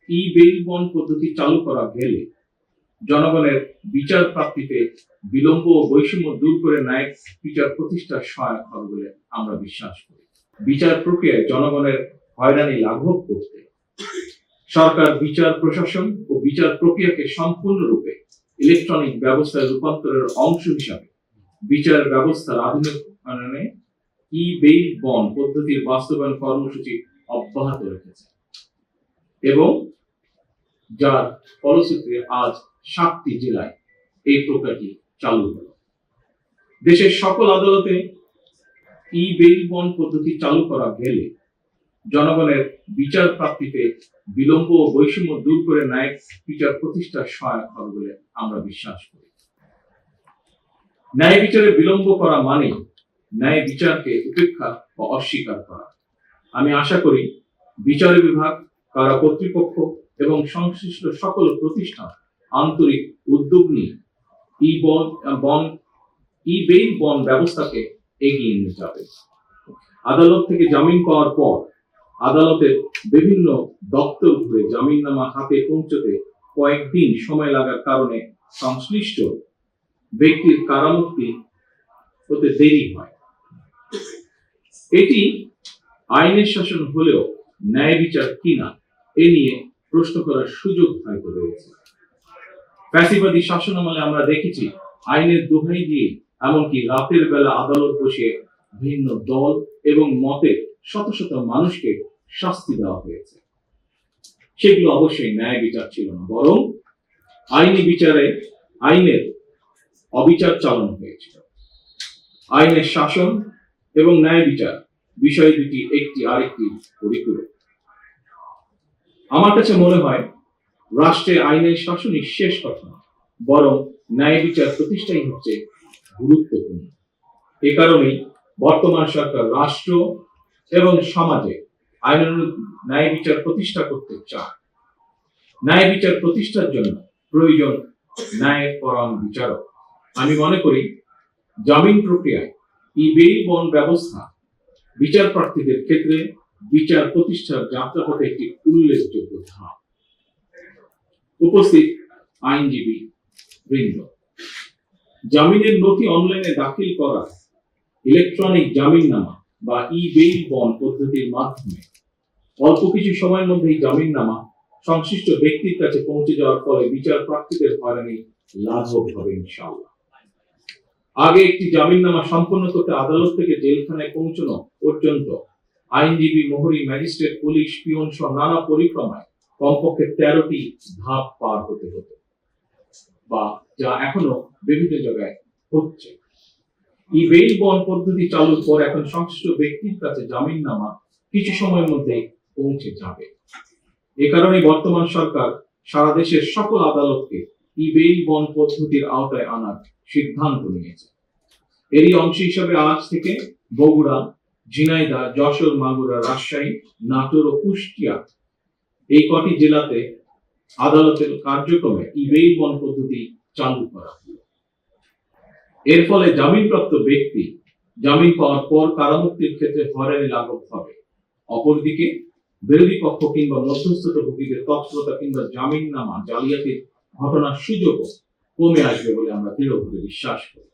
ই bail bond পদ্ধতি চালু করা গেলে জনগণের বিচার প্রাপ্তিতে বিলম্ব ও বৈষম্য দূর করে ন্যায় বিচার প্রতিষ্ঠার সহায়ক হবে বলে আমরা বিশ্বাস করি। বিচার প্রক্রিয়ায় জনগণের হয়রানি লাঘব করতে সরকার বিচার প্রশাসন ও বিচার প্রক্রিয়াকে সম্পূর্ণরূপে ইলেকট্রনিক ব্যবস্থায় রূপান্তরের অংশ হিসাবে বিচার ব্যবস্থার আধুনিকায়নে ই বেইল বন্ড পদ্ধতির বাস্তবায়ন কর্মসূচি অব্যাহত রেখেছে এবং যার ফলশ্রুতিতে আজ 7টি জেলায় এই প্রক্রিয়াটি চালু হলো। দেশের সকল আদালতে ই বেইল বন্ড পদ্ধতি চালু করা গেলে জনগণের বিচার প্রাপ্তিতে বিলম্ব ও বৈষম্য দূর করে ন্যায় বিচার প্রতিষ্ঠার সহায়ক হবে বলে আমরা বিশ্বাস করি। ন্যায় বিচারে বিলম্ব করা মানে ন্যায় বিচারকে উপেক্ষা ও অস্বীকার করা। আমি আশা করি বিচার বিভাগ, কারা কর্তৃপক্ষ এবং সংশ্লিষ্ট সকল প্রতিষ্ঠান আন্তরিক উদ্যোগ নিয়ে ই বেইল বন্ড ব্যবস্থাকে এগিয়ে নিয়ে যাবে। আদালত থেকে জামিন পাওয়ার পর আদালতের বিভিন্ন দপ্তর ঘুরে জামিননামা হাতে পৌঁছতে কয়েকদিন সময় লাগার কারণে সংশ্লিষ্ট ব্যক্তির কারামুক্তি হতে দেরি হয়। এটি আইনের শাসন হলেও ন্যায় বিচার কিনা এ নিয়ে প্রশ্ন করার সুযোগ হয়তো রয়েছে। ফ্যাসিবাদী শাসনামলে আমরা দেখেছি আইনের দোহাই দিয়ে এমনকি রাতের বেলা আদালত বসে ভিন্ন দল এবং মতে শত শত মানুষকে শাস্তি দেওয়া হয়েছে। সেগুলো অবশ্যই ন্যায় বিচার ছিল না, বরং আইনি বিচারে আইনের অবিচার চালানো হয়েছিল। আইনের শাসন এবং ন্যায় বিচার বিষয় দুটি একটি আরেকটি পরিপূরক। আমার কাছে মনে হয় রাষ্ট্রে আইনের শাসনই শেষ কথা না, বরং ন্যায় বিচার প্রতিষ্ঠাই হচ্ছে গুরুত্বপূর্ণ। এ কারণেই বর্তমান সরকার রাষ্ট্র এবং সমাজে আইনানুগ ন্যায় বিচার প্রতিষ্ঠা করতে চায়। ন্যায় বিচার প্রতিষ্ঠার জন্য প্রয়োজন ন্যায় পরায়ণ বিচারক। আমি মনে করি জামিন প্রক্রিয়ায় ই বেইল বন্ড ব্যবস্থা বিচার প্রার্থীদের ক্ষেত্রে বিচার প্রতিষ্ঠার যাত্রাপথে একটি উল্লেখযোগ্য ধাপ। উপস্থিত আইনজীবী বৃন্দ, জামিনের নথি অনলাইনে দাখিল করা ইলেকট্রনিক জামিননামা বা ই বেইল বন্ড পদ্ধতির মাধ্যমে অল্প কিছু সময়ের মধ্যেই জামিননামা সংশ্লিষ্ট ব্যক্তির কাছে পৌঁছে যাওয়ার ফলে বিচার প্রার্থীদের হয়রানি লাঘব হবে ইনশাআল্লাহ। আগে একটি জামিননামা সম্পন্ন করতে আদালত থেকে জেলখানায় পৌঁছানো পর্যন্ত আইনজীবী, মোহরি, ম্যাজিস্ট্রেট, পুলিশ, পিয়ন সহ নানা পরিক্রমায় কমপক্ষে 13টি ধাপ পার হতে হতো, বা যা এখনো বিভিন্ন জায়গায় হচ্ছে। ই বেইল বন্ড পদ্ধতি চালুর পর এখন সংশ্লিষ্ট ব্যক্তির কাছে জামিননামা কিছু সময়ের মধ্যে পৌঁছে যাবে। এ কারণে বর্তমান সরকার সারা দেশের সকল আদালতকে ই বেইল বন্ড পদ্ধতির আওতায় আনার সিদ্ধান্ত নিয়েছে। এরই অংশ হিসাবে আজ থেকে বগুড়া, ঝিনাইদহ, যশোর, মাগুরা, রাজশাহী, নাটোর ও কুষ্টিয়া এই কটি জেলাতে আদালতের কার্যক্রমে ই বেইল বন্ড পদ্ধতি চালু করা হলো। এর ফলে জামিনপ্রাপ্ত ব্যক্তি জামিন পাওয়ার পর কারামুক্তির ক্ষেত্রে হয়রানি লাঘব হবে। অপরদিকে বিরোধী পক্ষ কিংবা মধ্যস্থতাভোগীদের তৎপরতা কিংবা জামিননামা জালিয়াতির ঘটনার সুযোগও কমে আসবে বলে আমরা দৃঢ়ভাবে বিশ্বাস করি।